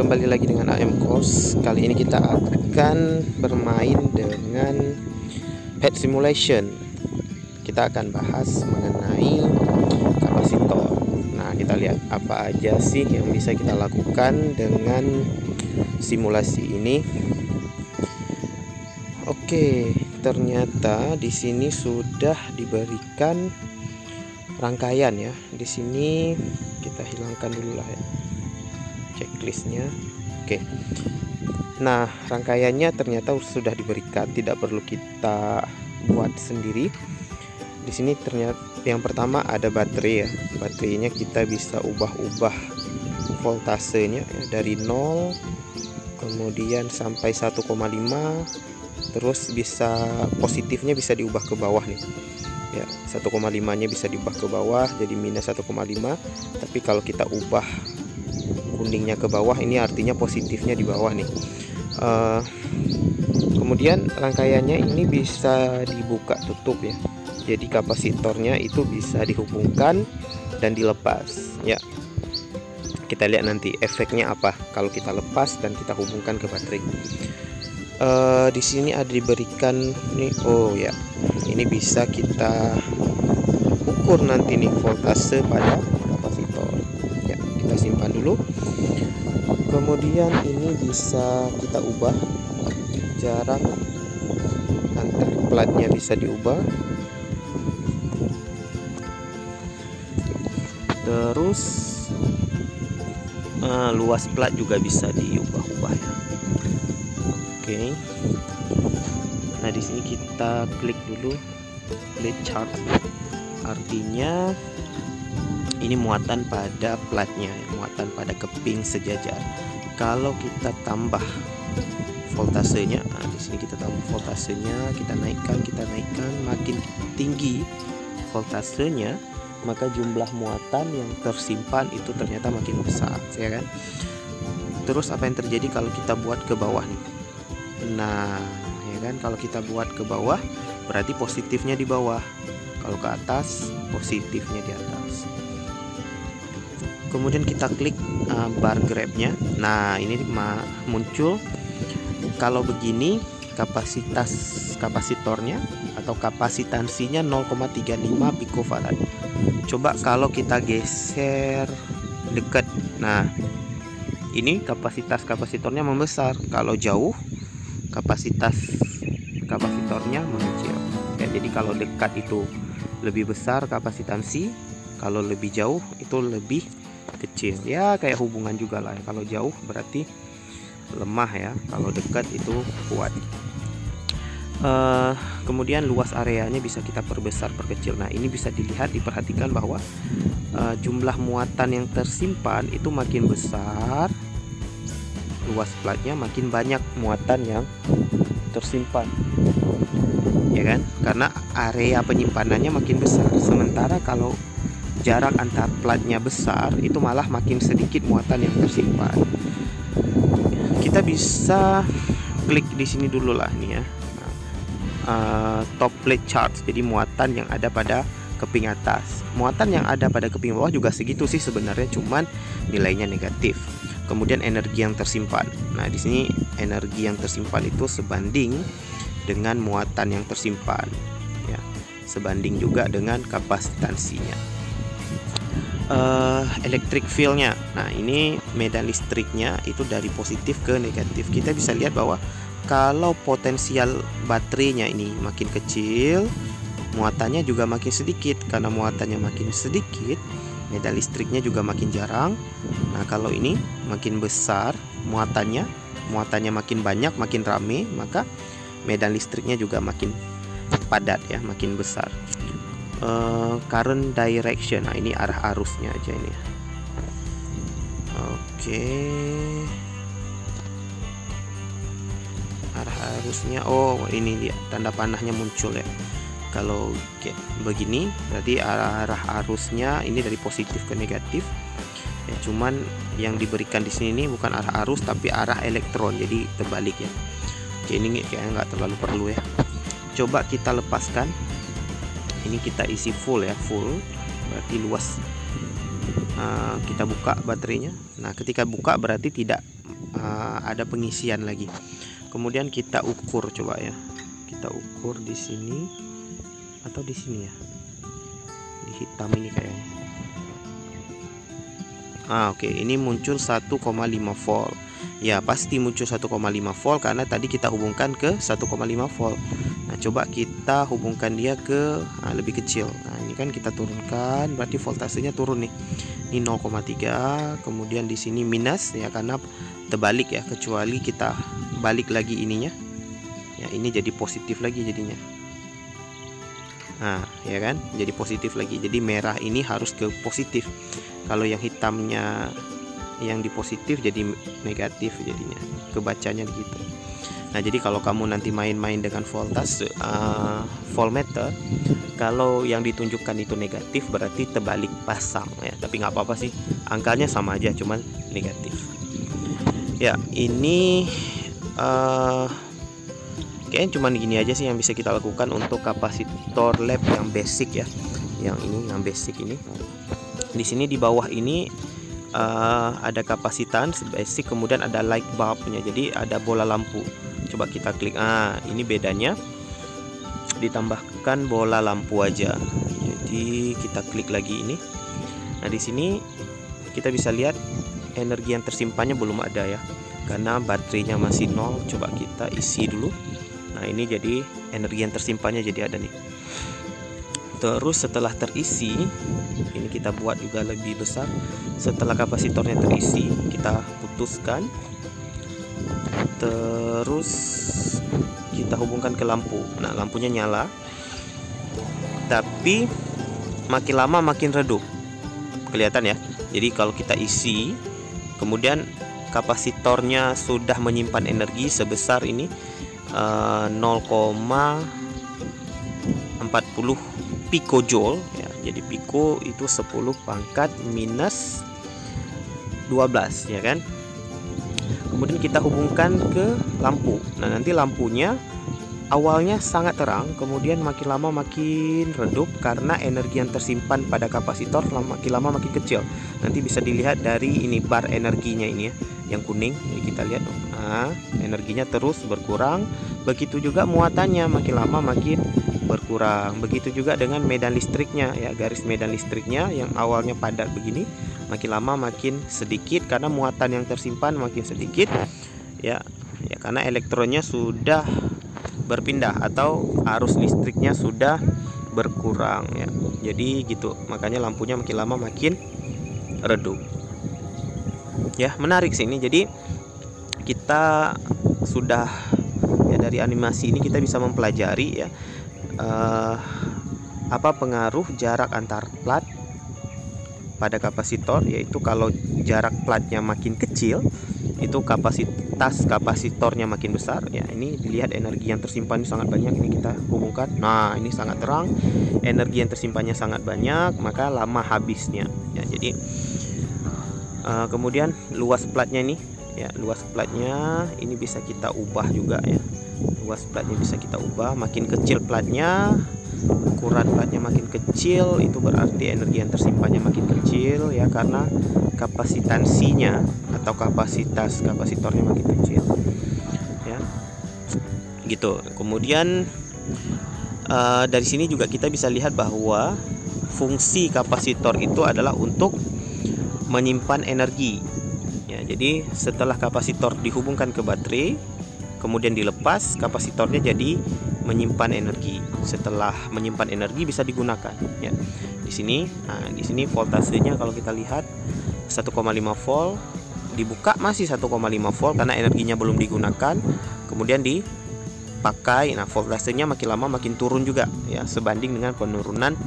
kembali lagi dengan AM Course. Kali ini kita akan bermain dengan pet simulation. Kita akan bahas mengenai kapasitor. Nah, kita lihat apa aja sih yang bisa kita lakukan dengan simulasi ini. Oke, ternyata di sini sudah diberikan rangkaian ya. Di sini kita hilangkan dulu lah ya checklistnya. Oke, nah rangkaiannya ternyata sudah diberikan, tidak perlu kita buat sendiri. Di sini ternyata yang pertama ada baterai ya. Baterainya kita bisa ubah-ubah voltasenya ya, dari 0 kemudian sampai 1,5, terus bisa positifnya bisa diubah ke bawah nih ya, 1,5 nya bisa diubah ke bawah jadi minus 1,5. Tapi kalau kita ubah kuningnya ke bawah, ini artinya positifnya di bawah nih. Kemudian rangkaiannya ini bisa dibuka tutup ya, jadi kapasitornya itu bisa dihubungkan dan dilepas ya. Kita lihat nanti efeknya apa kalau kita lepas dan kita hubungkan ke baterai. Di sini ada diberikan nih, oh ya, ini bisa kita ukur nanti nih voltase pada kapasitor ya. Kita simpan dulu. Kemudian ini bisa kita ubah jarak antar platnya, bisa diubah. Terus luas plat juga bisa diubah-ubah ya. Oke. Nah, di sini kita klik dulu plate chart. Artinya ini muatan pada platnya, muatan pada keping sejajar. Kalau kita tambah voltasenya, nah di sini kita tambah voltasenya, kita naikkan, makin tinggi voltasenya, maka jumlah muatan yang tersimpan itu ternyata makin besar, ya kan? Terus apa yang terjadi kalau kita buat ke bawah nih? Nah, ya kan, kalau kita buat ke bawah berarti positifnya di bawah, kalau ke atas positifnya di atas. Kemudian kita klik bar grabnya. Nah, ini muncul kalau begini kapasitornya atau kapasitansinya 0,35 picofarad. Coba kalau kita geser dekat, nah ini kapasitornya membesar. Kalau jauh kapasitornya mengecil ya. Jadi kalau dekat itu lebih besar kapasitansi, kalau lebih jauh itu lebih kecil ya, kayak hubungan juga lah ya. Kalau jauh berarti lemah ya, kalau dekat itu kuat. Kemudian luas areanya bisa kita perbesar, perkecil. Nah, ini bisa dilihat, diperhatikan bahwa jumlah muatan yang tersimpan itu makin besar, luas platnya makin banyak muatan yang tersimpan, ya kan? Karena area penyimpanannya makin besar. Sementara kalau jarak antar platnya besar, itu malah makin sedikit muatan yang tersimpan. Kita bisa klik di sini dulu lah nih ya, top plate charts. Jadi muatan yang ada pada keping atas, muatan yang ada pada keping bawah juga segitu sih sebenarnya, cuman nilainya negatif. Kemudian energi yang tersimpan. Nah, di sini energi yang tersimpan itu sebanding dengan muatan yang tersimpan ya, sebanding juga dengan kapasitansinya. Electric field-nya. Nah, ini medan listriknya itu dari positif ke negatif. Kita bisa lihat bahwa kalau potensial baterainya ini makin kecil, muatannya juga makin sedikit. Karena muatannya makin sedikit, medan listriknya juga makin jarang. Nah, kalau ini makin besar muatannya makin banyak, makin rame, maka medan listriknya juga makin padat ya, makin besar. Current direction. Nah, ini arah arusnya aja ini. Oke. Arah arusnya, oh ini dia tanda panahnya muncul ya. Kalau kayak begini berarti arah arusnya ini dari positif ke negatif ya, cuman yang diberikan di sini ini bukan arah arus tapi arah elektron, jadi terbalik ya. Oke, ini kayaknya nggak terlalu perlu ya. Coba kita lepaskan. Ini kita isi full ya, full berarti luas. Kita buka baterainya. Nah, ketika buka berarti tidak ada pengisian lagi. Kemudian kita ukur, coba ya, kita ukur di sini atau di sini ya, di hitam ini kayaknya. Oke, ini muncul 1,5 volt. Ya, pasti muncul 1,5 volt karena tadi kita hubungkan ke 1,5 volt. Nah, coba kita hubungkan dia ke lebih kecil. Nah, ini kan kita turunkan, berarti voltasenya turun nih. Ini 0,3, kemudian di sini minus ya karena terbalik ya, kecuali kita balik lagi ininya. Ya, ini jadi positif lagi jadinya. Nah, ya kan? Jadi positif lagi. Jadi merah ini harus ke positif. Kalau yang hitamnya yang di positif jadi negatif jadinya. Kebacanya gitu. Nah, jadi kalau kamu nanti main-main dengan voltage voltmeter, kalau yang ditunjukkan itu negatif berarti terbalik pasang ya. Tapi nggak apa-apa sih, angkanya sama aja, cuman negatif. Ya, ini kayaknya cuman gini aja sih yang bisa kita lakukan untuk kapasitor lab yang basic ya. Yang ini, yang basic ini. Di sini di bawah ini ada kapasitan basic, kemudian ada light bulbnya, jadi ada bola lampu. Coba kita klik, ini bedanya, ditambahkan bola lampu aja. Jadi kita klik lagi ini. Nah, di sini kita bisa lihat energi yang tersimpannya belum ada ya, karena baterainya masih 0. Coba kita isi dulu. Nah, ini jadi energi yang tersimpannya jadi ada nih. Terus setelah terisi, ini kita buat juga lebih besar. Setelah kapasitornya terisi, kita putuskan. Terus kita hubungkan ke lampu. Nah, lampunya nyala, tapi makin lama makin redup. Kelihatan ya. Jadi kalau kita isi, kemudian kapasitornya sudah menyimpan energi sebesar ini 0,40 picojoule ya. Jadi pico itu 10 pangkat minus 12 ya kan. Kemudian kita hubungkan ke lampu. Nah, nanti lampunya awalnya sangat terang, kemudian makin lama makin redup karena energi yang tersimpan pada kapasitor makin lama makin kecil. Nanti bisa dilihat dari ini bar energinya ini ya, yang kuning. Jadi kita lihat, energinya terus berkurang. Begitu juga muatannya makin lama makin berkurang. Begitu juga dengan medan listriknya ya, garis medan listriknya yang awalnya padat begini, makin lama makin sedikit karena muatan yang tersimpan makin sedikit ya, karena elektronnya sudah berpindah atau arus listriknya sudah berkurang ya. Jadi gitu, makanya lampunya makin lama makin redup. Ya, menarik sih ini. Jadi kita sudah ya, dari animasi ini kita bisa mempelajari ya apa pengaruh jarak antar plat pada kapasitor, yaitu kalau jarak platnya makin kecil itu kapasitas kapasitornya makin besar ya. Ini dilihat energi yang tersimpan sangat banyak. Ini kita hubungkan, nah ini sangat terang, energi yang tersimpannya sangat banyak, maka lama habisnya ya. Jadi kemudian luas platnya ini ya, luas platnya ini bisa kita ubah juga ya. Luas platnya bisa kita ubah, makin kecil platnya, ukuran platnya makin kecil, itu berarti energi yang tersimpannya makin kecil ya, karena kapasitansinya atau kapasitas kapasitornya makin kecil ya, gitu. Kemudian dari sini juga kita bisa lihat bahwa fungsi kapasitor itu adalah untuk menyimpan energi ya. Jadi setelah kapasitor dihubungkan ke baterai, kemudian dilepas, kapasitornya jadi menyimpan energi. Setelah menyimpan energi bisa digunakan ya. Di sini, di sini voltasenya kalau kita lihat 1,5 volt, dibuka masih 1,5 volt karena energinya belum digunakan. Kemudian dipakai, nah voltasenya makin lama makin turun juga ya, sebanding dengan penurunan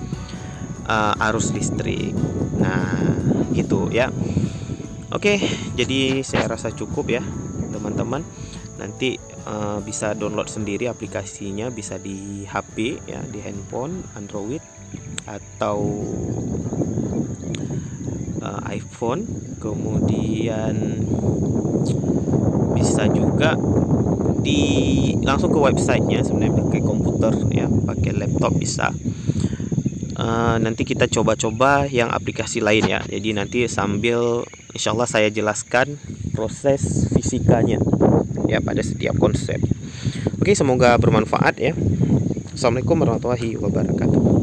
arus listrik. Nah, gitu ya. Oke, jadi saya rasa cukup ya, teman-teman. Nanti bisa download sendiri aplikasinya, bisa di HP ya, di handphone Android atau iPhone. Kemudian bisa juga langsung ke websitenya, sebenarnya pakai komputer ya, pakai laptop bisa. nanti kita coba-coba yang aplikasi lain ya. Jadi nanti sambil insya Allah saya jelaskan proses fisikanya ya pada setiap konsep. Oke, semoga bermanfaat ya. Assalamualaikum warahmatullahi wabarakatuh.